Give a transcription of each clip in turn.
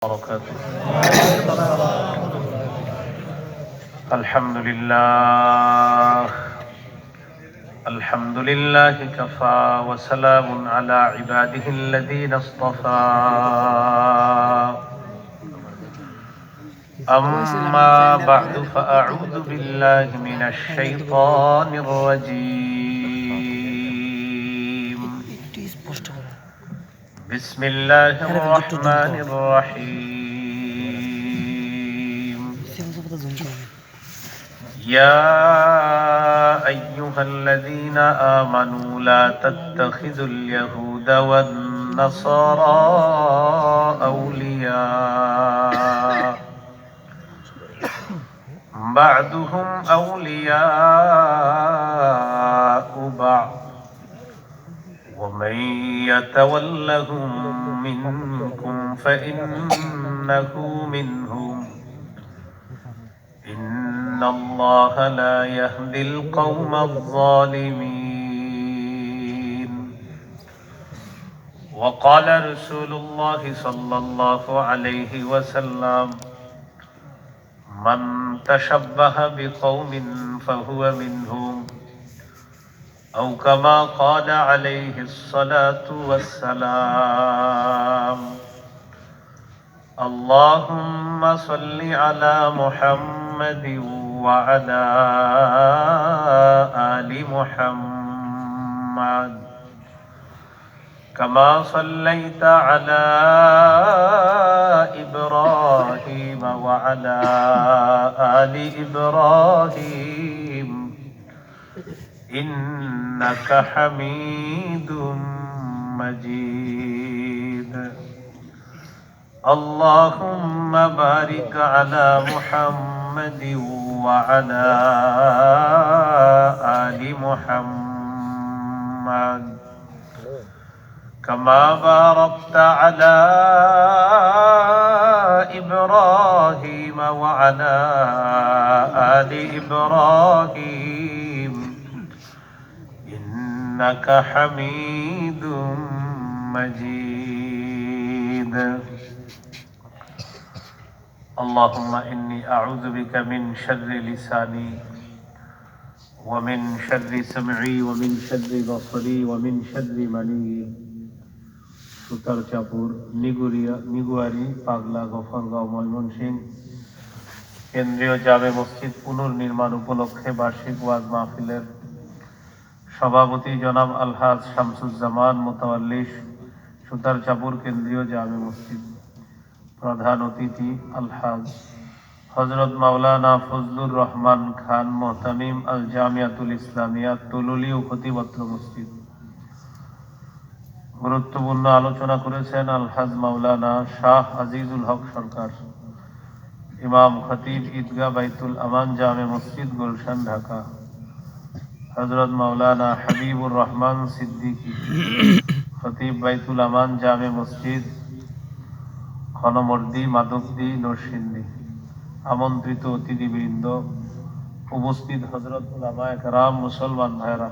وبركاته. الحمد لله كفى وسلام على عباده الذين اصطفى. أما بعد فأعوذ بالله من الشيطان الرجيم. بسم الله الرحمن الرحيم. يا أيها الذين آمنوا لا تتخذوا اليهود والنصارى أولياء بعضهم أولياء بعض ومن يتولهم منكم فإنه منهم إن الله لا يهدي القوم الظالمين. وقال رسول الله صلى الله عليه وسلم من تشبه بقوم فهو منهم أو كما قال عليه الصلاة والسلام. اللهم صل على محمد وعلى آل محمد كما صليت على إبراهيم وعلى آل إبراهيم إنك حميد مجيد. اللهم بارك على محمد وعلى آل محمد كما باركت على إبراهيم وعلى آل إبراهيم إنك حميد مجيد. اللهم إني أعوذ بك من شر لساني ومن شر سمعي ومن شر بصري ومن شر مني. সুতারচাপুর, নিগুয়ারি, পাগলা, গফরগাঁও, ময়মনসিংহ কেন্দ্রীয় জামে মসজিদ পুনর্নির্মাণ উপলক্ষে বার্ষিক ওয়াজ মাহফিলের সভাপতি জনাব আলহাজ শামসুজ্জামান মোতাওয়াল্লি, সুতারচাপুর কেন্দ্রীয় জামে মসজিদ। প্রধান অতিথি আলহাজ হযরত মাওলানা ফজলুর রহমান খান মুহতামিম আল জামিয়াতুল ইসলামিয়া তুলুলি ও খতিবত্র মসজিদ। গুরুত্বপূর্ণ আলোচনা করেছেন আলহাজ মাওলানা শাহ আজিজুল হক সরকার, ইমাম খতিব ঈদগাহ বাইতুল আমান জামে মসজিদ, গুলশান, ঢাকা। হযরত মাওলানা হাবিবুর রহমান সিদ্দিকী, খতিব বাইতুল আমান জামে মসজিদ, খনমর্দি, মাধবদী, নরসিংদী। আমন্ত্রিত অতিথিবৃন্দ, উপস্থিত হযরত উলামায়ে কেরাম, মুসলমান ভাইরা,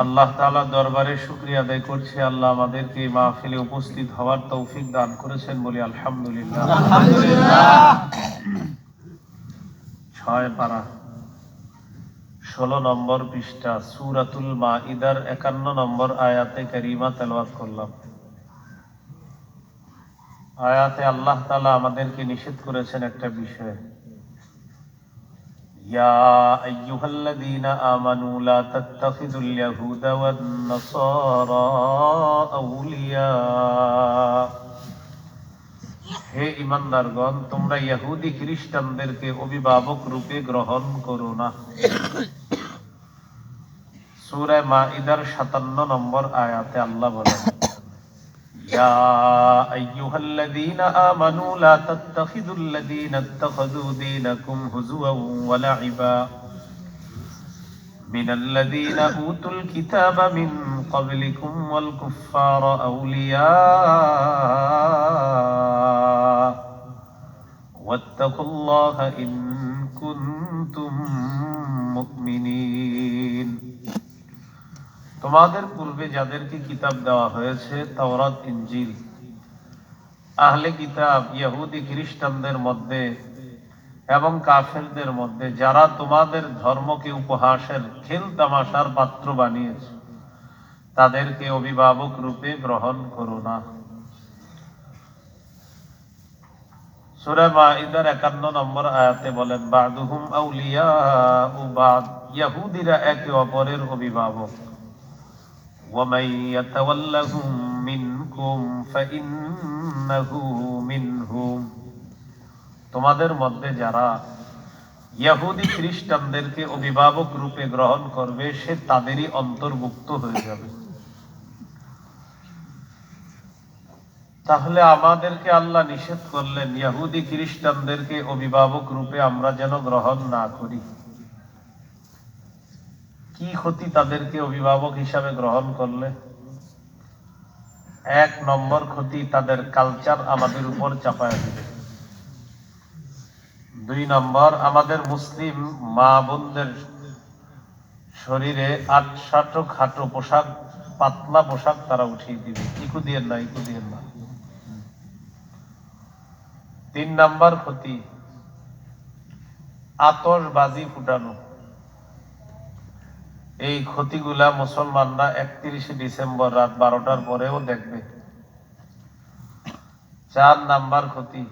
আল্লাহ তাআলার দরবারে শুকরিয়া আদায় করছি, আল্লাহ আমাদেরকে এই মাহফিলে উপস্থিত হওয়ার তৌফিক দান করেছেন, বলি আলহামদুলিল্লাহ। 6 পারা 16 নম্বর পৃষ্ঠা, সূরাতুল মাইদার 51 নম্বর আয়াতে কারিমা তেলাওয়াত করলাম। আয়াতে আল্লাহ তাআলা আমাদেরকে নিষেধ করেছেন একটা বিষয়, ইয়া আইয়ুহাল্লাযীনা আমানু লা তাত্তাখিযুল ইয়াহুদা ওয়ান নাসারা আউলিয়া। হে ঈমানদারগণ, তোমরা ইহুদি খ্রিস্টানদেরকে অভিভাবক রূপে গ্রহণ করো না। সূরা মাইদার 57 নম্বর আয়াতে আল্লাহ বলেন, ইয়া আইয়ুহাল্লাযীনা আমানু লা তাত্তাখিযুল্লাযীনা ইত্তাখাযু দীনাকুম হুজুওয়ান ওয়া লা'iবা মিনাল্লাযীনা উতুল কিতাবা মিন ক্বাবলিকুম ওয়াল কুফফারা আউলিয়া ওয়াত্তাকুল্লাহা ইন কুনতুম মুমিনিন। তোমাদের পূর্বে যাদেরকে কিতাব দেওয়া হয়েছে, তাওরাত, ইনজিল, আহলে কিতাব ইহুদি খ্রিস্টানদের মধ্যে এবং কাফেরদের মধ্যে যারা তোমাদের ধর্মকে উপহাসের খেল তামাশার পাত্র বানিয়েছে, তাদেরকে অভিভাবক রূপে গ্রহণ করো না। সূরা মাইদার ৫১ নম্বর আয়াতে বলেন, বা'দুহুম আউলিয়াউ বা'দ, ইহুদিরা একে অপরের অভিভাবক। ওয়া মান ইয়াতাওয়াল্লাহুম মিনকুম ফাইন্নাহু মিনহুম, তোমাদের মধ্যে যারা ইহুদি খ্রিস্টানদেরকে অভিভাবক রূপে গ্রহণ করবে, সে তাদেরই অন্তর্ভুক্ত হয়ে যাবে। তাহলে আমাদেরকে আল্লাহ নিষেধ করলেন ইহুদি খ্রিস্টানদেরকে অভিভাবক রূপে আমরা যেন গ্রহণ না করি। কি ক্ষতি তাদেরকে অভিভাবক হিসাবে গ্রহণ করলে? ১ নম্বর ক্ষতি, তাদের কালচার আমাদের উপর চাপায় দিবে। ২ নম্বর, আমাদের মুসলিম মা বোনদের শরীরে আটসাটো খাটো পোশাক, পাতলা পোশাক তারা উঠিয়ে দিবে। ইকু দিয়ে না, ইকু দিয়ে না। ৩ নম্বর ক্ষতি, আতশবাজি ফুটানো। এই ক্ষতিগুলা মুসলমানরা ৩১ ডিসেম্বর রাত ১২টার পরেও দেখবে। ৪ নাম্বার ক্ষতি,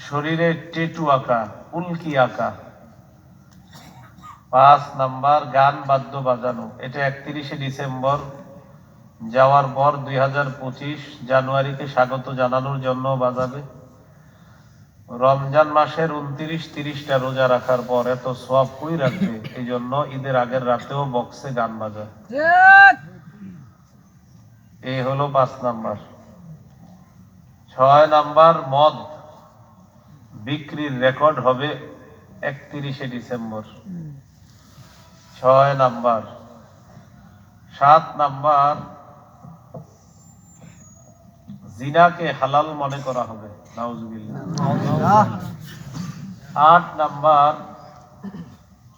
শরীরে টেটু আঁকা, উল্কি আঁকা। ৫ নাম্বার, গান বাদ্য বাজানো। এটা ৩১ ডিসেম্বর যাওয়ার পর ২০২৫ জানুয়ারিকে স্বাগত জানানোর জন্য বাজাবে। রমজান মাসের ২৯-৩০টা রোজা রাখার পর এত সওয়াব কই রাখবে? এই জন্য ঈদের আগের রাতেও বক্সে গান বাজায়। এই হলো ৫ নাম্বার। ৬ নাম্বার, মদ বিক্রির রেকর্ড হবে ৩১ ডিসেম্বর। ৬ নাম্বার। ৭ নাম্বার, জিনাকে হালাল মনে করা হবে। নাউজুবিল্লাহ। ৮ নাম্বার,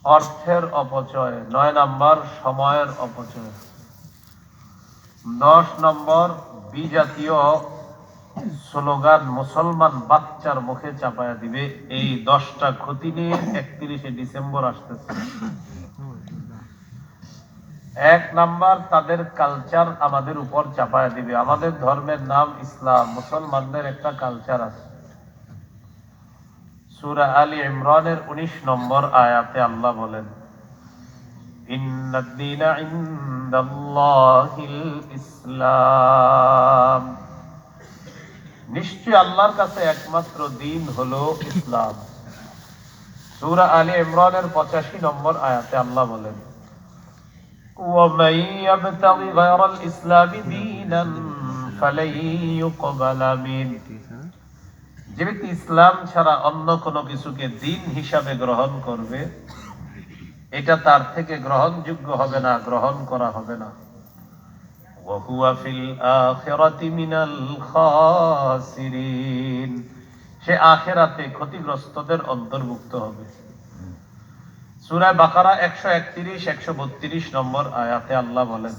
অর্থের অপচয়। ৯ নাম্বার, সময়ের অপচয়। ১০ নম্বর, বিজাতীয় স্লোগান মুসলমান বাচ্চার মুখে চাপায়া দিবে। এই ১০টা ক্ষতি নিয়ে ৩১ ডিসেম্বর আসতেছে। ১ নাম্বার, তাদের কালচার আমাদের উপর চাপায়া দিবে। আমাদের ধর্মের নাম ইসলাম, মুসলমানদের একটা কালচার আছে। সূরা আলী ইমরানের ১৯ নম্বর আয়াতে আল্লাহ বলেন, ইন্নাদ-দীনা ইনদাল্লাহিল ইসলাম, নিশ্চয় আল্লাহর কাছে একমাত্র দ্বীন হলো ইসলাম। সূরা আলী ইমরানের ৮৫ নম্বর আয়াতে আল্লাহ বলেন, وَمَن يَبْتَغِ غَيْرَ الْإِسْلَامِ دِينًا فَلَن يُقْبَلَ مِنْهُ, যে ব্যক্তি ইসলাম ছাড়া অন্য কোনো কিছুকে দ্বীন হিসাবে গ্রহণ করবে, এটা তার থেকে গ্রহণযোগ্য হবে না, গ্রহণ করা হবে না। وَهُوَ فِي الْآخِرَةِ مِنَ الْخَاسِرِينَ, সে আখিরাতে ক্ষতিগ্রস্তদের অন্তর্ভুক্ত হবে। সূরা বাকারা ১৩১-১৩২ নম্বর আয়াতে আল্লাহ বলেন,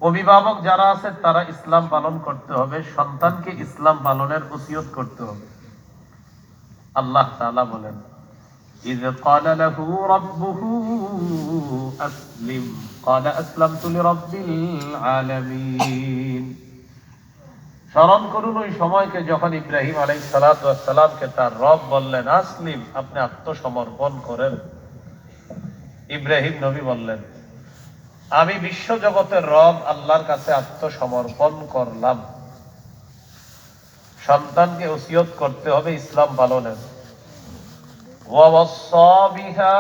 অভিভাবক যারা আছে তারা ইসলাম পালন করতে হবে, সন্তানকে ইসলাম পালনের ওসিয়ত করতে হবে। আল্লাহ তাআলা বলেন, ইয ক্বালা লাহু রাব্বুহু আসলিম ক্বালা আসলামতু লিরাব্বিল আলামিন। স্মরণ করুন ওই সময়কে যখন ইব্রাহিম আলাইহিস সালাতু ওয়াস সালামকে তার রব বললেন, আসলিম, আপনি আত্মসমর্পণ করেন। ইব্রাহিম নবী বললেন, আমি বিশ্ব জগতের রব আল্লাহর কাছে আত্মসমর্পণ করলাম। সন্তানকে ওসিয়ত করতে হবে ইসলাম পালনের। ওয়াওয়াসসা বিহা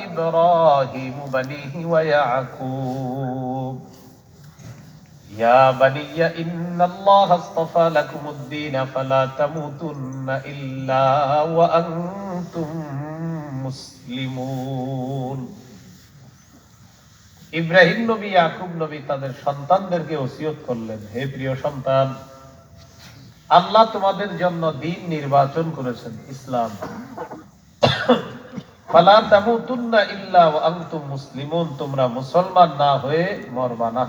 ইব্রাহিম বানিহি ওয়া ইয়াকুব ইয়া বানিয়া ইন্নাল্লাহা আসতাফা লাকুমুদ-দীন ফালা তামুতুন্না ইল্লা ওয়া আনতুম মুসলিমুন। ইব্রাহিম নবী, ইয়াকুব নবী তাদের সন্তানদেরকে ওসিয়ত করলেন, হে প্রিয় সন্তান, আল্লাহ তোমাদের জন্য দ্বীন নির্বাচন করেছেন ইসলাম। ফালা তামুতুন্না ইল্লা ওয়া আনতুম মুসলিমুন, তোমরা মুসলমান না হয়ে মরবা না।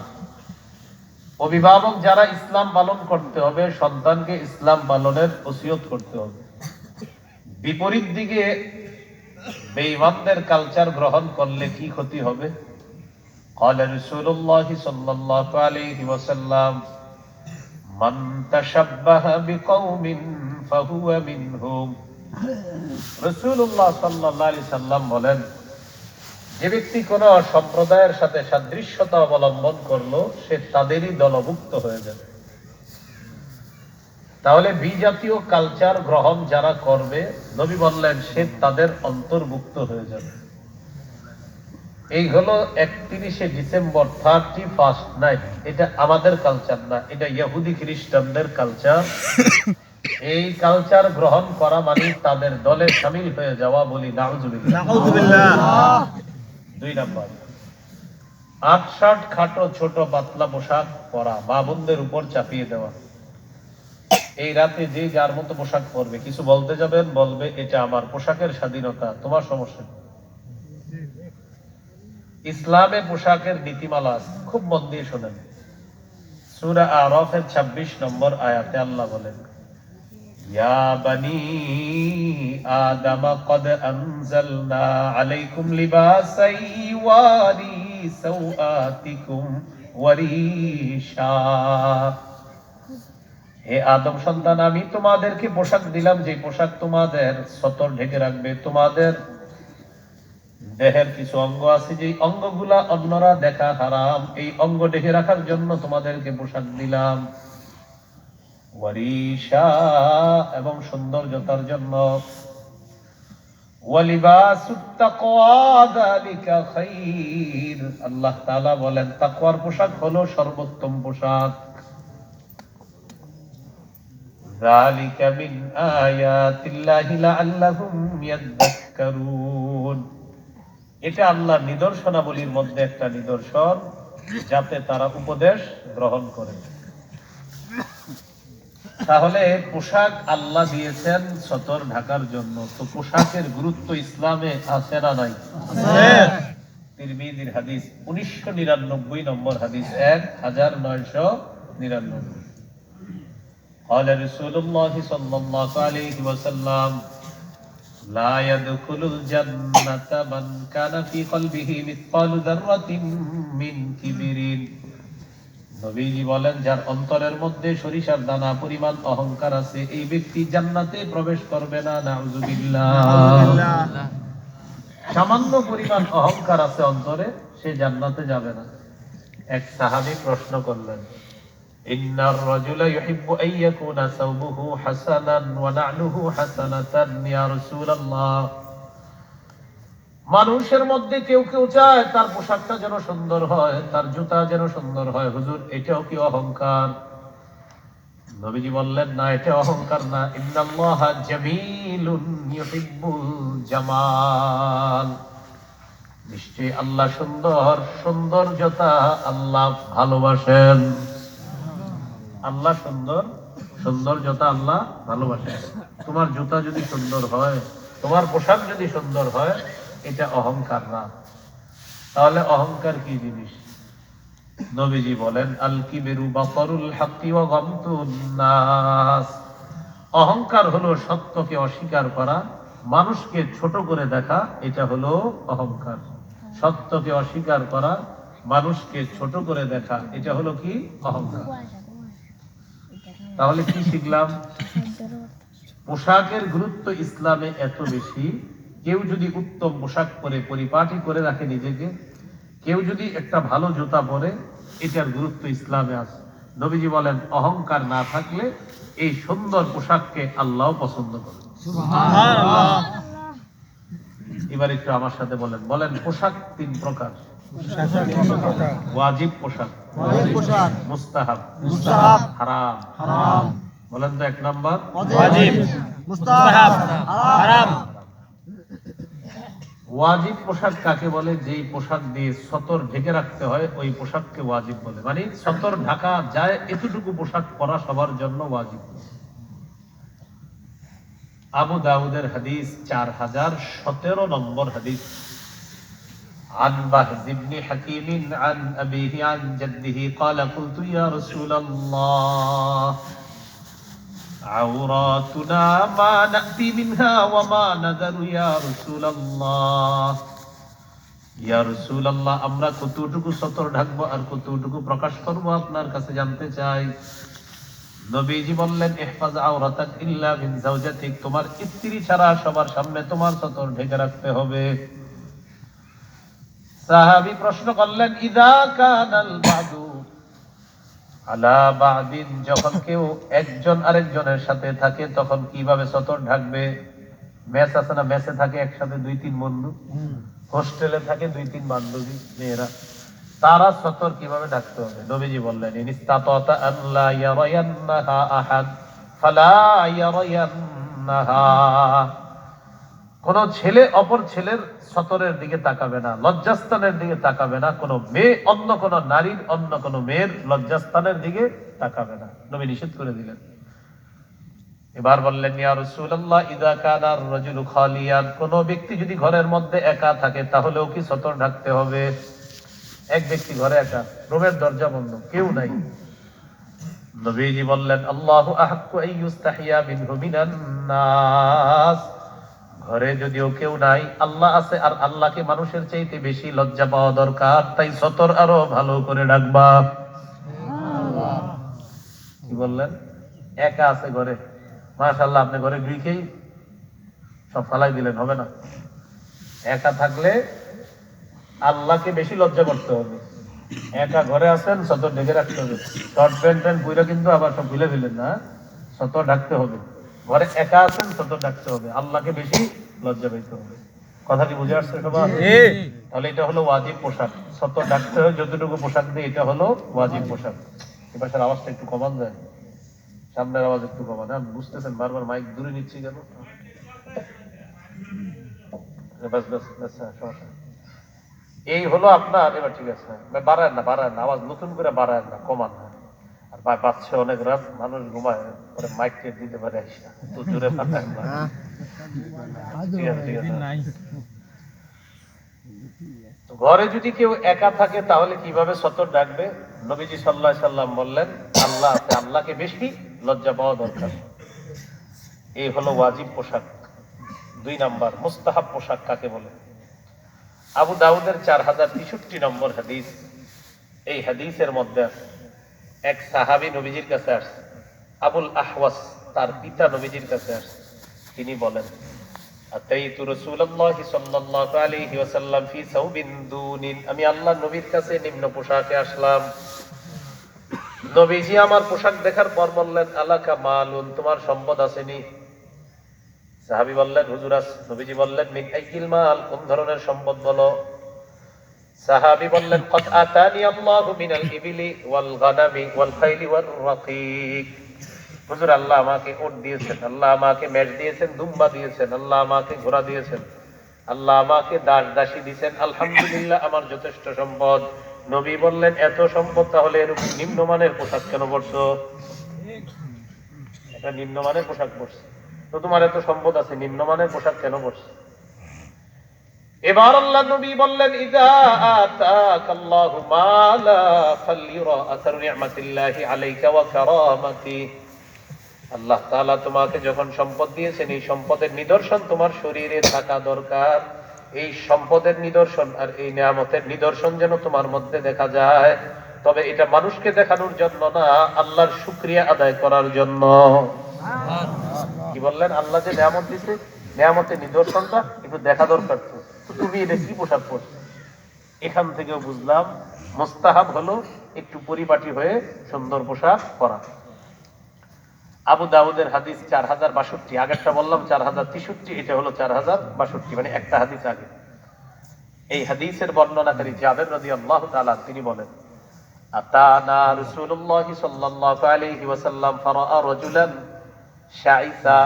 অভিভাবক যারা ইসলাম পালন করতে হবে, সন্তানকে ইসলাম পালনের ওসিয়ত করতে হবে। বিপরীত দিকে বেঈমানদের কালচার গ্রহণ করলে কি ক্ষতি হবে? قال رسول الله صلى الله عليه وسلم من تشبه بقوم فهو منهم। রাসূলুল্লাহ সাল্লাল্লাহু আলাইহি সাল্লাম বলেন, যে ব্যক্তি কোন সম্প্রদায়ের সাথে সাদৃশ্যতা অবলম্বন করলো সে তাদেরই দলভুক্ত হয়ে যাবে। তাহলে বিজাতীয় কালচার গ্রহণ যারা করবে, নবী বললেন সে তাদের অন্তর্ভুক্ত হয়ে যাবে। এই হলো 31শে ডিসেম্বর 31st নাইট। এটা আমাদের কালচার না, এটা ইহুদি খ্রিস্টানদের কালচার। এই কালচার গ্রহণ করা মানে তাদের দলে শামিল হয়ে যাওয়া, বলি নাউজুবিল্লাহ। 2 নাম্বার, 8-60 খাটো ছোট পাতলা পোশাক পরা, মা বোনদের উপর চাপিয়ে দেওয়া। এই রাতে যে যার মতো পোশাক পরবে, কিছু বলতে যাবেন বলবে এটা আমার পোশাকের স্বাধীনতা, তোমার সমস্যা। ইসলামে পোশাকের নীতিমালা আছে, খুব মন দিয়ে শোনেন। সূরা আরাফের 26 নম্বর আয়াতে আল্লাহ বলেন, ইয়া বানি আদম কদ আনজালনা আলাইকুম লিবাসাই ওয়ারি সাওআতিকুম ওয়ারিশা। হে আদম সন্তান, আমি তোমাদেরকে পোশাক দিলাম, যে পোশাক তোমাদের সতর ঢেকে রাখবে। তোমাদের দেহের কিছু অঙ্গ আছে, যে অঙ্গগুলা অন্যরা দেখা হারাম, এই অঙ্গ ঢেকে রাখার জন্য তোমাদেরকে পোশাক দিলাম। ওয়ারিশা, এবং সৌন্দর্যতার জন্য। ওয়ালিবাসুত তাকওয়া যালিকা খায়র, আল্লাহ তাআলা বলেন তাকওয়ার পোশাক হলো সর্বোত্তম পোশাক। যালিকা মিন আয়াতিল্লাহি লাআল্লাহুম ইয়াযাক্কারুন, এটা আল্লাহর নিদর্শনাবলীর মধ্যে একটা নিদর্শন, যাতে তারা উপদেশ গ্রহণ করে। তাহলে পোশাক আল্লাহ দিয়েছেন সতর ঢাকার জন্য, তো পোশাকের গুরুত্ব ইসলামে আছে না নাই? তিরমিজির হাদিস 1999 নম্বর হাদিস, 1999। قال رسول الله صلى الله عليه وسلم لا يدخل الجنة من كان في قلبه مثقال ذرة من كبر। নবীজি বলেন, যার অন্তরের মধ্যে সরিষার দানা পরিমাণ অহংকার আছে, এই ব্যক্তি জান্নাতে প্রবেশ করবে না। নাউজুবিল্লাহ। সামান্য পরিমাণ অহংকার আছে অন্তরে, সে জান্নাতে যাবে না। এক সাহাবী প্রশ্ন করলেন, ইন্নার রাজুলা ইউহিব্বু আন ইয়াকুনা সাওবুহু হাসানান ওয়া না'লুহু হাসানাতান ইয়া রাসূলুল্লাহ। মানুষের মধ্যে কেউ কেউ চায় তার পোশাকটা যেন সুন্দর হয়, তার জুতা যেন সুন্দর হয়। হুজুর, এটাও কি অহংকার? নবীজি বললেন, না, এটা অহংকার না। ইন্নাল্লাহা জামিলুন ইউহিব্বুল জামাল, নিশ্চয়ই আল্লাহ সুন্দর, সৌন্দর্যতা আল্লাহ ভালোবাসেন। আল্লাহ সুন্দর, সৌন্দর্যতা আল্লাহ ভালোবাসেন। তোমার জুতা যদি সুন্দর হয়, তোমার পোশাক যদি সুন্দর হয়, এটা অহংকার না। তাহলে অহংকার কি জিনিস? নবীজি বলেন, আল কিবরু বাতারুল হাক্কি ওয়া গামতুন নাস। অহংকার হলো সত্যকে অস্বীকার করা, মানুষকে ছোট করে দেখা, এটা হলো অহংকার। সত্যকে অস্বীকার করা, মানুষকে ছোট করে দেখা, এটা হলো কি? অহংকার। তাহলে কি শিখলাম? পোশাকের গুরুত্ব ইসলামে এত বেশি। কেউ যদি উত্তম পোশাক পরে পরিপাটি করে রাখে নিজেকে, কেউ যদি একটা ভালো জুতা পরে, এটার গুরুত্ব ইসলামে আছে। নবীজি বলেন, অহংকার না থাকলে এই সুন্দর পোশাককে আল্লাহ পছন্দ করেন। সুবহানাল্লাহ। এবার একটু আমার সাথে বলেন, পোশাক 3 প্রকার। ওয়াজিব পোশাক, মুস্তাহাব, হারাম। বলেন তো, 1 নাম্বার ওয়াজিব, মুস্তাহাব, হারাম। ওয়াজিব পোশাক কাকে বলে? যেই পোশাক দিয়ে সতর ঢেকে রাখতে হয়, ওই পোশাককে ওয়াজিব বলে। মানে সতর ঢাকা যায় এতটুকু পোশাক পরা সবার জন্য ওয়াজিব। আবু দাউদের হাদিস 4017 নম্বর হাদিস। عن بهز بن حكيم عن أبيه عن جده قال قلت يا رسول الله عوراتنا ما نأتي منها وما نذر يا رسول الله ইয়া রাসূলুল্লাহ আমরা কতটুকু সতর ঢাকবো আর কতটুকু প্রকাশ করব আপনার কাছে জানতে চাই। নবীজি বললেন ইহফাজ আওরাতাক ইল্লা মিন যাওজাতিক, তোমার স্ত্রী ছাড়া সবার সামনে তোমার সতর ঢেকে রাখতে হবে। সাহাবী প্রশ্ন করলেন ইদা কানাল বাদু আলা বাদিন, যখন কেউ একজন আরেকজনের সাথে থাকে তখন কিভাবে সতর ঢাকবে? মেস আছে না, মেসে থাকে একসাথে 2-3 বন্ধু, হোস্টেলে থাকে 2-3 বান্ধবী মেয়েরা, তারা সতর কিভাবে ঢাকতে হবে? নবীজি বললেন ইনিস্তাতা আল্লা ইয়ারায়ান্নাহা আহাদ ফালা ইয়ারায়ান্নাহা, কোন ছেলে অপর ছেলের সতরের দিকে তাকাবে না, লজ্জাস্থানের দিকে তাকাবে না, কোন মেয়ে অন্য কোন নারীর অন্য কোন মেয়ের লজ্জাস্থানের দিকে তাকাবে না, নবী নিষেধ করে দিলেন। এবার বললেন ইয়া রাসূলুল্লাহ ইযা কানা আর-রাজুলু খালিয়ান, কোন ব্যক্তি যদি ঘরের মধ্যে একা থাকে তাহলেও কি সতর ঢাকতে হবে? এক ব্যক্তি ঘরে একা, রুমের দরজা বন্ধ, কেউ নাই, নবীজি বললেন আল্লাহু আহাক্কু আইয়ুস্তাহিয়া মিনহু মিনান নাস, ঘরে যদিও কেউ নাই আল্লাহ আছে, আর আল্লাহকে মানুষের চাইতে বেশি লজ্জা পাওয়া দরকার, তাই সতর আরো ভালো করে ডাকবা। কি বললেন? একা আছে ঘরে, মাশাআল্লাহ, আপনি ঘরে ঢুকেই সব ফালাই দিলেন, হবে না। একা থাকলে আল্লাহকে বেশি লজ্জা করতে হবে। একা ঘরে আছেন, সতর ঢেকে রাখতে হবে। শর্ট প্যান্ট পুরো কিন্তু আবার সব ভুলে দিলেন না, সতর ঢাকতে হবে। ঘরে একা আছেন, সতর ঢাকতে হবে, আল্লাহকে বেশি লজ্জা পেতে হবে। কথাটি বুঝে আসছে সবার? তাহলে এটা হলো ওয়াজিব পোশাক, সতর ঢাকতে হবে যতটুকু পোশাক দিয়ে, এটা হলো ওয়াজিব পোশাক। এ পাশের আওয়াজটা একটু কমান যায়, সামনের আওয়াজ একটু কমান। হ্যাঁ, বুঝতেছেন বারবার মাইক দূরে নিচ্ছি কেন? এই হলো আপনার, এবার ঠিক আছে, বাড়ায় না আওয়াজ, নতুন করে বাড়ায় না, কমান না। আর বাচ্চা অনেক রাত, মানুষ ঘুমায়, পরে মাইক টেক দিতে পারে, তো জোরে বাড়ায় না। ঠিক আছে, ঠিক আছে। ঘরে যদি কেউ একা থাকে তাহলে কিভাবে সতর ডাকবে? নবীজি সাল্লাল্লাহু আলাইহি সাল্লাম বললেন আল্লাহ আছে, আল্লাহকে বেশি লজ্জা পাওয়া দরকার। এই হলো ওয়াজিব পোশাক। 2 নাম্বার মুস্তাহাব পোশাক কাকে বলে? আবু দাউদের 4063 নম্বর হাদিস। এই হাদিসের মধ্যে এক সাহাবী নবীজির কাছে আসছে, আবুল আহওয়াস, তার পিতা নবীজির কাছে আসছে। তিনি বলেন আতাইতু রাসূলুল্লাহ সাল্লাল্লাহু আলাইহি ওয়াসাল্লাম ফি সাওবিন দুনিন, আমি আল্লাহর নবীর কাছে নিম্ন পোশাকে আসলাম। নবীজি আমার পোশাক দেখার পর বললেন আলাকা মালুন, তোমার সম্পদ আসেনি? সাহাবী বললেন হুজুর আস। নবীজি বললেন মিন আইয়িল মাল, কোন ধরনের সম্পদ বলো? সাহাবী বললেন কদ আতানি আল্লাহু মিনাল ইবিলি ওয়াল গানামি ওয়াল খাইলি ওয়ার রাকিক, হুজুর আল্লাহ আমাকে উট দিয়েছেন, আল্লাহ আমাকে মেষ দিয়েছেন, দুম্বা দিয়েছেন, আল্লাহ আমাকে ঘোড়া দিয়েছেন, আল্লাহ আমাকে দাস দাসী দিয়েছেন, আলহামদুলিল্লাহ আমার যথেষ্ট সম্পদ। নবী বললেন এত সম্পদ, তাহলে এরকম নিম্নমানের পোশাক কেন পরছো? এটা নিম্নমানের পোশাক পরছে তো, তোমার এত সম্পদ আছে, নিম্নমানের পোশাক কেন পরছো? এবার আল্লাহ নবী বললেন ইযা আতাকাল্লাহু মালা ফালইরা আসারু নি'মাতিল্লাহি আলাইকা ওয়া কারামাতি, আল্লাহ তাআলা তোমাকে যখন সম্পদ দিয়েছেন, এই সম্পদের নিদর্শন তোমার শরীরে থাকা দরকার। এই সম্পদের নিদর্শন আর এই নিয়ামতের নিদর্শন যেন তোমার মধ্যে দেখা যায়, তবে এটা মানুষকে দেখানোর জন্য না, আল্লাহর শুকরিয়া আদায় করার জন্য। কি বললেন? আল্লাহ যে নিয়ামত দিয়েছে, নিয়ামতের নিদর্শনটা একটু দেখা দরকার। তো তুমি এটা কি পোশাক পরছো? এখান থেকেও বুঝলাম মুস্তাহাব হলো একটু পরিপাটি হয়ে সুন্দর পোশাক পরা। আবু দাউদের হাদিস 4062, আগেরটা বললাম 4063, এটা হলো 4062, মানে একটা হাদিস আগে। এই হাদিসের বর্ণনাকারী জাবের রাদিয়াল্লাহু তাআলা তিনি বলেন আতানা রাসূলুল্লাহ সাল্লাল্লাহু আলাইহি ওয়াসাল্লাম ফারাআ রাজুলান শাইসা,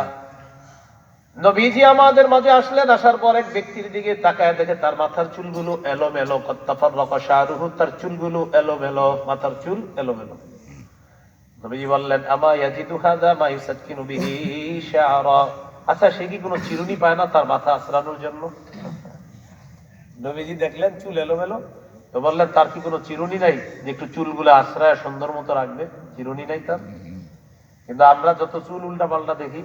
নবীজি আমাদের মাঝে আসলেন, আসার পর এক ব্যক্তির দিকে তাকায় দেখে তার মাথার চুলগুলো এলোমেলো, কদ তাফাররাকা শারুহু, তার চুলগুলো এলোমেলো, মাথার চুল এলোমেলো। নবীজি বললেন আমা ইয়াজিদু হাযা মা ইউসাক্কিনু বিহি শা'রা, আচ্ছা সে কি কোনো চিরুনি পায় না তার মাথা আঁচড়ানোর জন্য? নবীজি দেখলেন চুল এলোমেলো, তো বললেন তার কি কোনো চিরুনি নাই যে একটু চুলগুলো আশ্রয় সুন্দর মতো রাখবে? চিরুনি নাই তার। কিন্তু আমরা যত চুল উল্টা পাল্টা দেখি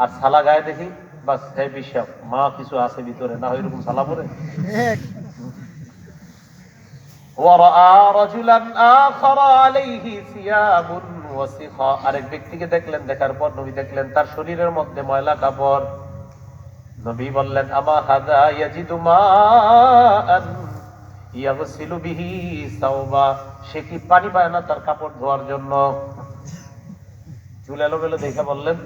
আর সালা গায়ে দেখি, বাস হ্যাঁ বিশ্বাস মা কিছু আছে ভিতরে, না হয় এরকম সালা পরে। আরেক ব্যক্তিকে দেখলেন, দেখার পর নবী দেখলেন তার শরীরের মধ্যে ময়লা কাপড়। নবী বললেন আমা হাযা ইয়াজিদু মাআন ইয়াগসিলু বিহি সাওবা, সে কি পানি পায় না তার কাপড় ধোয়ার জন্য? চুল এলোমেলো দেখে বললেন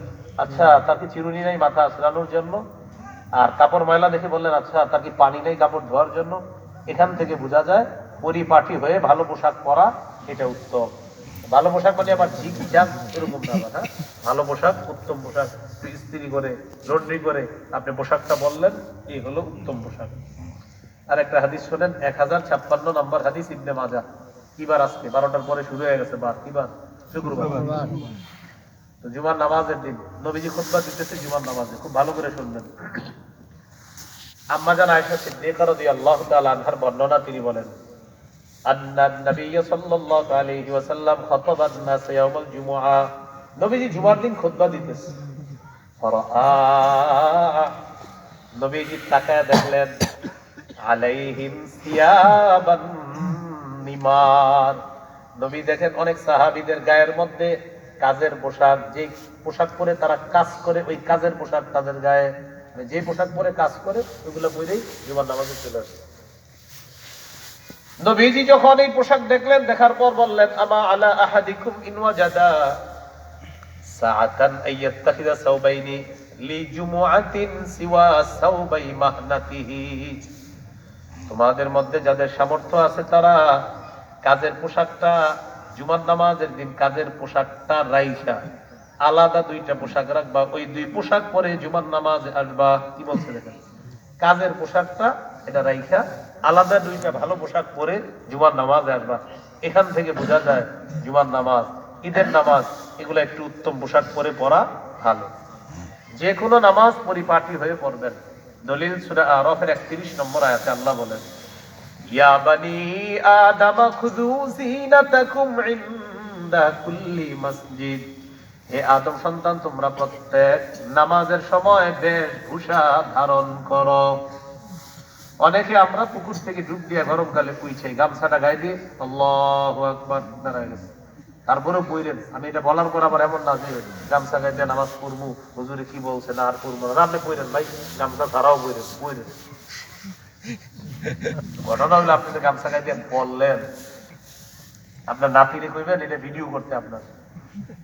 আচ্ছা তার কি চিরুনি নাই মাথা আঁচড়ানোর জন্য? আর কাপড় ময়লা দেখে বললেন আচ্ছা তার কি পানি নেই কাপড় ধোয়ার জন্য? এখান থেকে বোঝা যায় পরিপাটি হয়ে ভালো পোশাক পরা এটা উত্তম। ভালো পোশাক মানে আবার ঝিক ঝাক এরকম না, হ্যাঁ, ভালো পোশাক, উত্তম পোশাক, ইস্ত্রি করে লন্ড্রি করে আপনি পোশাকটা বললেন, এই হলো উত্তম পোশাক। আর একটা হাদিস শোনেন, 1056 নম্বর হাদিস, ইবনে মাজাহ। কি বার আজকে? 12টার পরে শুরু হয়ে গেছে বার। কি বার? শুক্রবার। তো জুমার নামাজের দিন নবীজি খুতবা দিতেছে জুমার নামাজে, খুব ভালো করে শুনবেন। আম্মা জান আয়েশা সিদ্দিকা রাদিয়াল্লাহু তাআলা আনহার বর্ণনা, তিনি বলেন আন্নান নবী সাল্লাল্লাহু আলাইহি ওয়াসাল্লাম খাতাবান নাস ইয়াউমুল জুমআ, নবীজি জুমার দিন খুতবা দিতেছে। নবীজি তাকায় দেখলেন আলাইহিম সিয়াবান নিমার, নবী দেখেন অনেক সাহাবীদের গায়ের মধ্যে কাজের পোশাক, যে পোশাক পরে তারা কাজ করে ওই কাজের পোশাক তাদের গায়ে, যে পোশাক পরে কাজ করে ওইগুলো পরেই জুমার নামাজে চলে আসে। নবীজি যখন এই পোশাক দেখলেন, দেখার পর বললেন আমা আলা আহাদিকুম ইন ওয়াজাদা সাআতান আইয়াত্তাখিযা সাওবাইনি লিজুমুআতিন সিওয়া সাওবাই মাহনাতিহি, তোমাদের মধ্যে যাদের সামর্থ্য আছে তারা কাজের পোশাকটা জুমার নামাজের দিন কাজের পোশাকটা রাইখা আলাদা দুইটা পোশাক রাখবা, ওই দুই পোশাক পরে জুমার নামাজ আসবা। কি বলছে দেখেন, কাজের পোশাকটা এটা রাইখা আলাদা দুইটা ভালো পোশাক পরে জুমার নামাজ আসবা। এখান থেকে বোঝা যায় জুমার নামাজ, ঈদের নামাজ, এগুলো একটু উত্তম পোশাক পরে পড়া ভালো। যে কোনো নামাজ পরিপাটি হয়ে পড়বেন। দলিল সূরা আরাফের 31 নম্বর আয়াতে আল্লাহ বলেন ইয়া বানি আদম খুযু যিনাতাকুম ইনদা কুল্লি মসজিদ, হে আদম সন্তান তোমরা প্রত্যেক নামাজের সময় বেশভূষা ধারণ করো। অনেকে আমরা পুকুর থেকে ডুব দিয়ে গরমকালে পুইছাই, গামছাটা গায়ে দিয়ে আল্লাহু আকবার দাঁড়ায় গেছে, তারপরে বইলেন। আমি এটা বলার পর আবার এমন না যে গামছা গায়ে দিয়ে নামাজ পড়বো, হুজুরে কি বলছে না আর পড়বো না, আপনি বইলেন ভাই গামছা তারাও বইলেন। ঘটনা হলো আপনি গামছা গায়ে দিয়ে বললেন, আপনার নাতিরে কইবেন এটা ভিডিও করতে, আপনার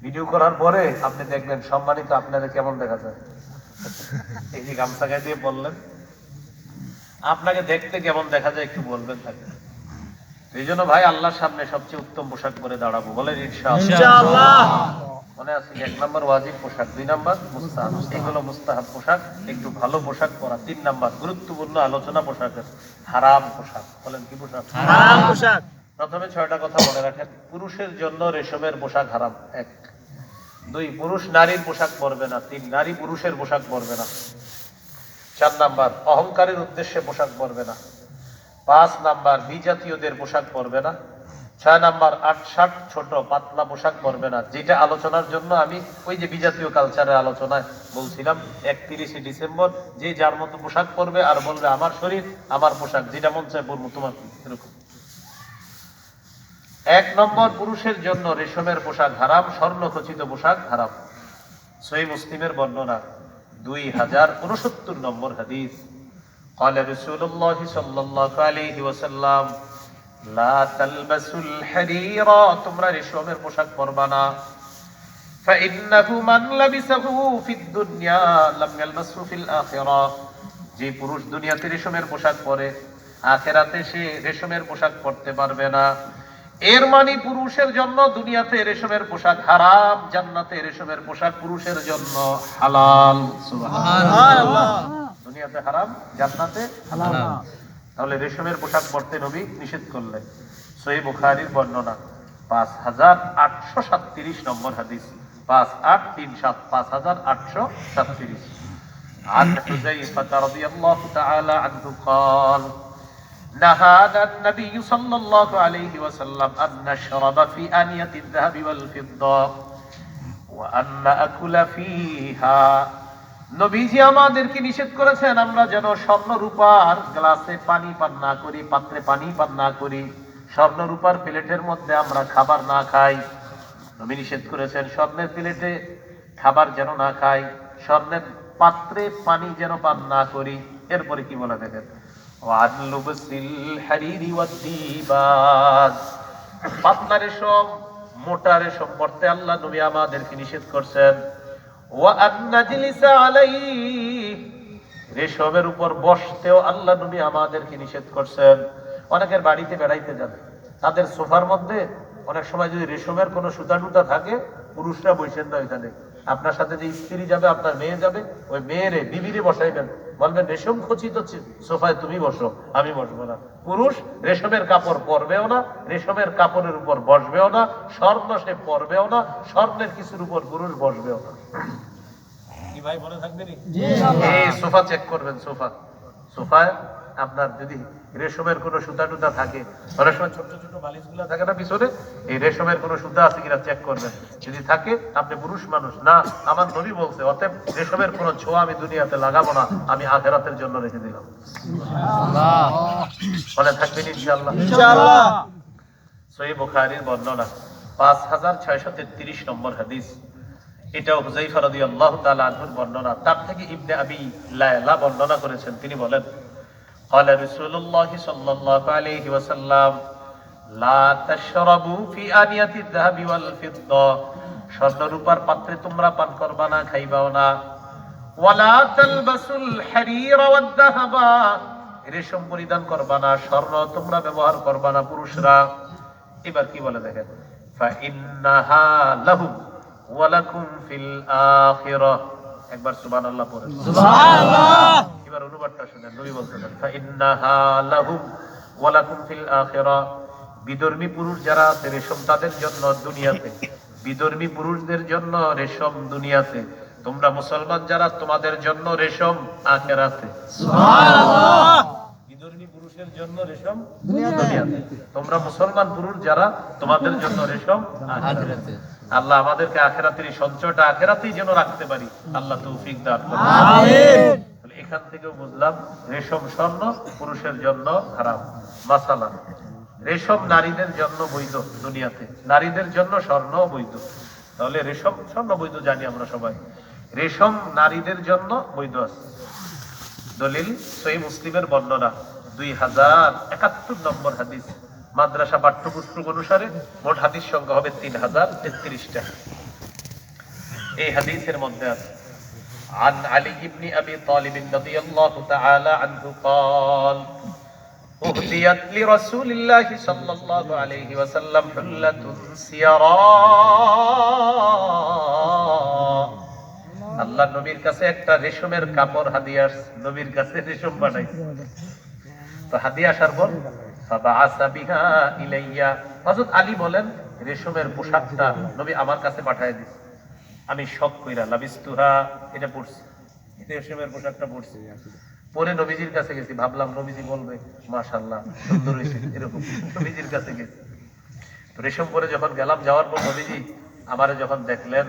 ভিডিও করার পরে আপনি দেখবেন সম্মানিত আপনাদের কেমন দেখা যায়। এই যে গামছা গায়ে দিয়ে বললেন, আপনাকে দেখতে কেমন দেখা যায় একটু বলবেন তাকে। এই জন্য ভাই আল্লাহর সামনে সবচেয়ে উত্তম পোশাক পরে দাঁড়াবো, বলেন ইনশাআল্লাহ। মনে আছে 1 নম্বর ওয়াজিব পোশাক, 2 নম্বর মুস্তাহাব, এগুলো মুস্তাহাব পোশাক, একটু ভালো পোশাক পরা। 3 নম্বর গুরুত্বপূর্ণ আলোচনা পোশাকের, হারাম পোশাক। বলেন কি পোশাক? হারাম পোশাক। প্রথমে 6টা কথা মনে রাখেন। পুরুষের জন্য রেশমের পোশাক হারাম, 1। 2 পুরুষ নারীর পোশাক পরবে না। 3 নারী পুরুষের পোশাক পরবে না। 4 নাম্বার অহংকারের উদ্দেশ্যে পোশাক পরবে না। 5 নাম্বার বিজাতীয়দের পোশাক পরবে না। 6 নাম্বার 8-60 ছোট পাতলা পোশাক পরবে না। যেটা আলোচনার জন্য আমি ওই যে বিজাতীয় কালচারের আলোচনায় বলছিলাম 31শে ডিসেম্বর, যে যার মতো পোশাক পরবে আর বলবে আমার শরীর আমার পোশাক, যেটা মন চায় পরবো, তোমার কি এরকম। 1 নম্বর পুরুষের জন্য রেশমের পোশাক হারাম, স্বর্ণখচিত পোশাক হারাম। সহিহ মুসলিমের বর্ণনা 2069 নম্বর হাদিস, قال رسول الله صلى الله عليه وسلم لا تلبسوا الحرير, তোমরা রেশমের পোশাক পরবা না। فإنه من لبسه في الدنيا لم يلبسه في الآخرة, যে পুরুষ দুনিয়াতে রেশমের পোশাক পরে আখিরাতে সে রেশমের পোশাক পরতে পারবে না। এর মানে পুরুষের জন্য দুনিয়াতে রেশমের পোশাক হারাম, জান্নাতে রেশমের পোশাক পুরুষের জন্য হালাল। সুবহানাল্লাহ। দুনিয়াতে হারাম, জান্নাতে হালাল। তাহলে রেশমের পোশাক পরতে নবী নিষেধ করলেন। সহিহ বুখারীর বর্ণনা 5837 নম্বর হাদিস, 5837 5837। عن حذيفة رضي الله تعالى عنه قال নাহানা নবী সাল্লাল্লাহু আলাইহি ওয়াসাল্লাম আন নাশরাবা ফি আনিয়াতিদ যাহাবি ওয়াল ফিদ্দা ওয়া আন নাকুলা ফিহা। নবীজি আমাদেরকে নিষেধ করেছেন আমরা যেন স্বর্ণ রূপার গ্লাসে পানি পান না করি, পাত্রে পানি পান না করি, স্বর্ণ রূপার প্লেটের মধ্যে আমরা খাবার না খাই। নবী নিষেধ করেছেন স্বর্ণের প্লেটে খাবার যেন না খাই, স্বর্ণের পাত্রে পানি যেন পান না করি। এরপরে কি বলা দেখেন, ওয়ান লুবসিল হারিরি ওয়াদ-দিবাজ, পাতলা রেশম, মোটা রেশম পরতে আল্লাহ নবী আমাদেরকে নিষেধ করছেন। ওয়া আন নাজলিসা আলাইহি, রেশমের উপর বসতেও আল্লাহ নবী আমাদেরকে নিষেধ করছেন। অনেকের বাড়িতে বেড়াইতে যাবে, তাদের সোফার মধ্যে অনেক সময় যদি রেশমের কোনো সুতা টুতা থাকে, পুরুষরা বসেন না ওইখানে। আপনার সাথে যে স্ত্রী যাবে, আপনার মেয়ে যাবে, ওই মেয়েরে বিবিরে বসাইবেন, বলবেন রেশম খচিত সোফায় তুমি বসো, আমি বসবো না। পুরুষ রেশমের কাপড় পরবেও না, রেশমের কাপড়ের উপর বসবেও না, স্বর্ণ সে পরবেও না, স্বর্ণের কিছুর উপর পুরুষ বসবেও না। কি ভাই মনে থাকবে নি? এই সোফা চেক করবেন, সোফায় আপনার যদি রেশমের কোনো সুতা টুতা থাকে, অনেক সময় ছোট ছোট বালিশগুলো থাকে না পিছনে, এই রেশমের কোনো সুতা আছে কিনা চেক করবেন। যদি থাকে আপনি পুরুষ মানুষ না, আমার নবী বলছে অতএব রেশমের কোনো ছোঁয়া আমি দুনিয়াতে লাগাবো না, আমি আখিরাতের জন্য রেখে দিলাম। মনে থাকবেন ইনশাআল্লাহ। সহিহ বুখারীর বর্ণনা 5633 নম্বর হাদিস। এটাও হুযায়ফা রাদিয়াল্লাহু তাআলা আনহুর বর্ণনা। তার থেকে ইবনে আবি লায়লা বর্ণনা করেছেন, তিনি বলেন قال رسول الله صلى الله عليه وسلم لا تشربوا في آنية الذهب والفضة, স্বর্ণ রূপার পাত্রে তোমরা পান করবা না, খাইবাও না। ওয়ালা তালবাসুল হারীর ওয়াদ-যাহাব, রেশম পরিধান করবা না, স্বর্ণ তোমরা ব্যবহার করবা না পুরুষরা। এবার কি বলে দেখেন, ফাইন্নাহা লাহুম ওয়া লাকুম ফিল আখিরাহ, একবার সুবহানাল্লাহ পড়েন। সুবহানাল্লাহ। এবার অনুবাদটা শুনেন, নবী বলছেন ফাইন্নাহা লাহুম ওয়া লাকুম ফিল আখিরাহ, বিধর্মী পুরুষ যারা আছে রেশম তাদের জন্য দুনিয়াতে, বিধর্মী পুরুষদের জন্য রেশম দুনিয়াতে, তোমরা মুসলমান যারা তোমাদের জন্য রেশম আখিরাতে। সুবহানাল্লাহ। বিধর্মী পুরুষের জন্য রেশম দুনিয়াতে, তোমরা মুসলমান পুরুষ যারা তোমাদের জন্য রেশম আখিরাতে। আল্লাহ আমাদেরকে আখিরাতের সঞ্চয়টা আখিরাতেই যেন রাখতে পারি, আল্লাহ তৌফিক দান করুন। আমিন। এখান থেকেও বুঝলাম রেশম স্বর্ণ পুরুষের জন্য হারাম। মাসালা, রেশম নারীদের জন্য বৈধ দুনিয়াতে, নারীদের জন্য স্বর্ণ বৈধ। তাহলে রেশম স্বর্ণ বৈধ জানি আমরা সবাই, রেশম নারীদের জন্য বৈধ আছে। দলিল সহিহ মুসলিমের বর্ণনা 2071 নম্বর হাদিস। মাদ্রাসা পাঠ্যপুস্তক অনুসারে মোট হাদিস সংখ্যা হবে 3033টা। এই হাদিসের মধ্যে আছে عن علي بن أبي طالب رضي الله تعالى عنه قال أهديت لرسول الله صلى الله عليه وسلم حلة سيراء, আল্লাহ নবীর কাছে একটা রেশমের কাপড় হাদিয়া, নবীর কাছে রেশম বানাইছে। তো হাদিয়া আসার পর ফাবাআসা বিহা ইলাইয়া, হযরত আলী বলেন রেশমের পোশাকটা নবী আমার কাছে পাঠিয়ে দিয়েছে। আমি শক কইরা লাবিস্তুহা, এটা পড়ছি, রেশমের পোশাকটা পড়ছি, পরে নবীজির কাছে গেছি, ভাবলাম নবীজি বলবে মাশাআল্লাহ সুন্দর হয়েছে, এরকম নবীজির কাছে গেছি। তো রেশম পরে যখন গেলাম, যাওয়ার পর নবীজি আমারে যখন দেখলেন,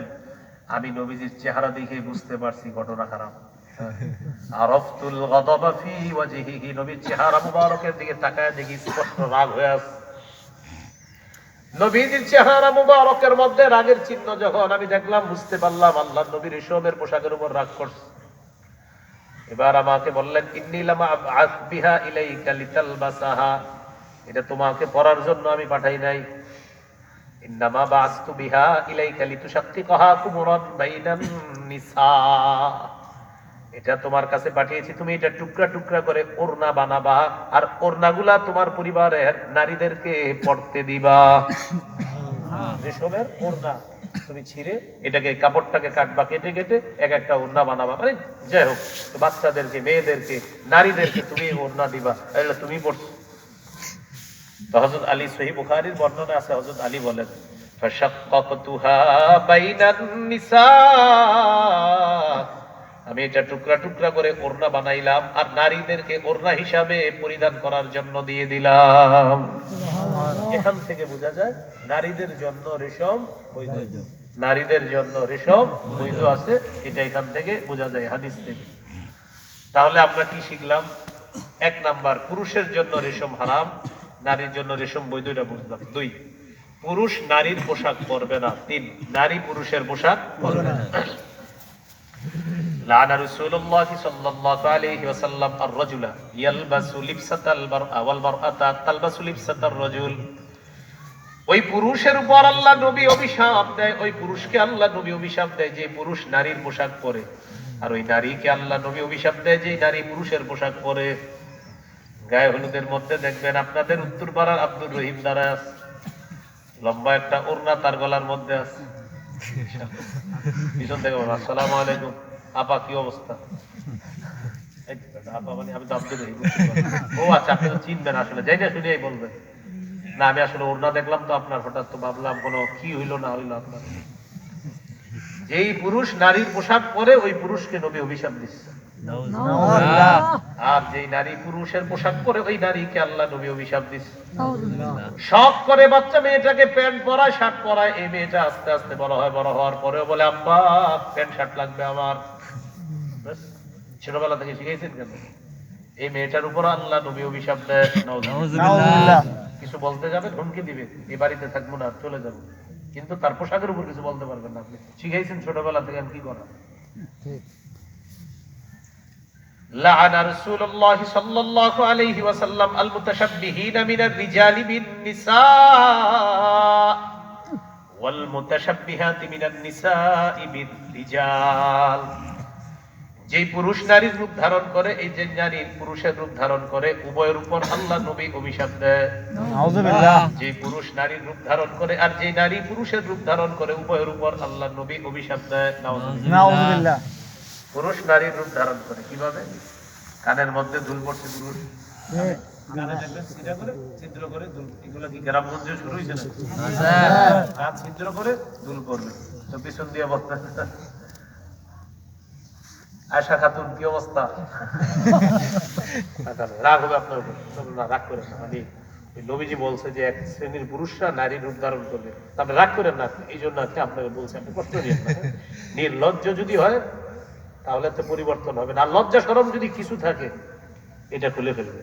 আমি নবীজির চেহারা দেখে বুঝতে পারছি ঘটনা খারাপ। আরাফতুল গাদাবা ফি ওয়াজহিহি, নবীর চেহারা মুবারকের দিকে তাকায় দেখি স্পষ্ট রাগ হয়ে আছে। নবীজির চেহারা মুবারকের মধ্যে রাগের চিহ্ন যখন আমি দেখলাম, বুঝতে পারলাম আল্লাহর নবী রেশমের পোশাকের উপর রাগ করছে। এবার আমাকে বললেন ইন্নী লামা আবআস বিহা ইলাইকা লিতালবাসাহা, এটা তোমাকে পরার জন্য আমি পাঠাই নাই। ইন্নামা বাআসতু বিহা ইলাইকা লিতুশাক্কিকাহা কুমরান বাইনান নিসা, এটা তোমার কাছে পাঠিয়েছি, তুমি এটা টুকরা টুকরা করে ওড়না বানাবা, আর ওড়নাগুলা তোমার পরিবারের নারীদেরকে পড়তে দিবা। রেশমের ওড়না তুমি ছিঁড়ে এটাকে কাপড়টাকে কাটবা, কেটে কেটে এক একটা ওড়না বানাবা, মানে যাই হোক বাচ্চাদেরকে, মেয়েদেরকে, নারীদেরকে তুমি ওড়না দিবা, এগুলো তুমি পড়ছো। তো হযরত আলী, সহিহ বুখারীর বর্ণনা আছে, হযরত আলী বলেন ফাশাক্কাকতুহা বাইনান নিসা, আমি এটা টুকরা টুকরা করে ওড়না বানাইলাম আর নারীদেরকে ওড়না হিসাবে পরিধান করার জন্য দিয়ে দিলাম। এখান থেকে বোঝা যায় নারীদের জন্য রেশম বৈধ, নারীদের জন্য রেশম বৈধ আছে, এটা এখান থেকে বোঝা যায় হাদিস থেকে। তাহলে আমরা কি শিখলাম? 1 নাম্বার, পুরুষের জন্য রেশম হারাম, নারীর জন্য রেশম বৈধ, এটা বুঝলাম। 2, পুরুষ নারীর পোশাক পরবে না। 3, নারী পুরুষের পোশাক পরবে না। লানা রাসূলুল্লাহ সাল্লাল্লাহু আলাইহি ওয়াসাল্লাম আর-রাজুলা ইয়ালবাসু লিবসাতাল মারআ ওয়াল মারআতা তালবাসু লিবসাতার রাজুল। ওই পুরুষের উপর আল্লাহ নবী অভিশাপ দেয়, ওই পুরুষকে আল্লাহ নবী অভিশাপ দেয় যে পুরুষ নারীর পোশাক পরে, আর ওই নারীকে আল্লাহ নবী অভিশাপ দেয় যে নারী পুরুষের পোশাক পরে। গায়ে হলুদের মধ্যে দেখবেন আপনাদের উত্তর পাড়ার আব্দুর রহিম দাঁড়ায় আছে, লম্বা একটা ওড়না তার গলার মধ্যে আছে, পিছন থেকে বলো আসসালামু আলাইকুম আপা কি অবস্থা। আপা মানে আমি তো আব্দুর রহিম। ও আচ্ছা, আপনি তো চিনবেন আসলে, যাই না শুনেই বলবেন। না আমি আসলে ওড়না দেখলাম তো আপনার, হঠাৎ তো ভাবলাম কোনো কি হইলো না হইলো আপনার। যেই পুরুষ নারীর পোশাক পরে ওই পুরুষকে নবী অভিশাপ দিচ্ছে, আর যেই নারী পুরুষের পোশাক পরে ওই নারীকে আল্লাহ নবী অভিশাপ দিচ্ছে। শখ করে বাচ্চা মেয়েটাকে প্যান্ট পরায় শার্ট পরায়, এই মেয়েটা আস্তে আস্তে বড় হয়, বড় হওয়ার পরেও বলে আব্বা প্যান্ট শার্ট লাগবে আমার। ছোটবেলা থেকে শিখেছেন কেন? এই মেয়েটার উপর আল্লাহ নবী অভিশাপ দেয়। কিছু বলতে যাবে ধমকি দিবে, এই বাড়িতে থাকবো না চলে যাবো, কিন্তু তার পোশাকের উপর কিছু বলতে পারবেন না। আপনি শিখাইছেন ছোটবেলা থেকে কি করা। লাআনা রাসূলুল্লাহ সাল্লাল্লাহু আলাইহি ওয়াসাল্লাম আল মুতাশাব্বিহিনা মিনার রিজালি বিন নিসা ওয়াল মুতাশাব্বিহাতি মিনান নিসাই বির রিজাল। যে পুরুষ নারীর রূপ ধারণ করে, এই যে নারী পুরুষের রূপ ধারণ করে, উভয়ের উপর আল্লাহ নবী অভিশাপ দেয়। নাউযুবিল্লাহ। যে পুরুষ নারীর রূপ ধারণ করে আর যে নারী পুরুষের রূপ ধারণ করে, উভয়ের উপর আল্লাহ নবী অভিশাপ দেয়। নাউযুবিল্লাহ। পুরুষ নারীর রূপ ধারণ করে কিভাবে? কানের মধ্যে দুল পড়ছে পুরুষ, কানে দেখবেন সিধা করে ছিদ্র করে দুল, এগুলো কি গ্রামগঞ্জে শুরু হয়েছে না? কান ছিদ্র করে দুল পড়বে, তো পিছন দিয়ে বলতে আয়শা খাতুন কি অবস্থা? রাগ হবে আপনার উপর, না রাগ করেন না, মানে নবীজি বলছে যে এক শ্রেণীর পুরুষরা নারীর রূপ ধারণ করবে, আপনি রাগ করেন না, এই জন্য আপনাকে বলছে, আপনি কষ্ট নিয়েন না। নির্লজ্জ যদি হয় তাহলে তো পরিবর্তন হবে না, আর লজ্জা শরম যদি কিছু থাকে এটা খুলে ফেলবে।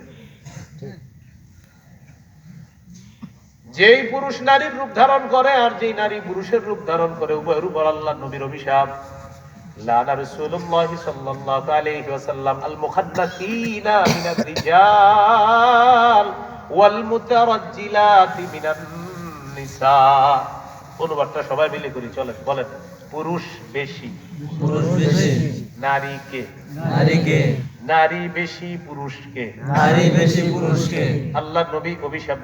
যেই পুরুষ নারীর রূপ ধারণ করে আর যেই নারী পুরুষের রূপ ধারণ করে, উভয়ের উপর আল্লাহ নবীর অভিশাপ। লানা রাসূলুল্লাহ সাল্লাল্লাহু আলাইহি ওয়াসাল্লাম আল মুখাদ্দাসিনা মিনার রিজাল ওয়াল মুতারাজ্জিলাতি মিনান নিসা। অনুবাদটা সবাই মিলে করি, চলেন বলেন। পুরুষ বেশি, পুরুষ বেশি, নারীকে, নারীকে, নারী বেশি পুরুষকে, নারী বেশি পুরুষকে আল্লাহ নবী অভিশাপ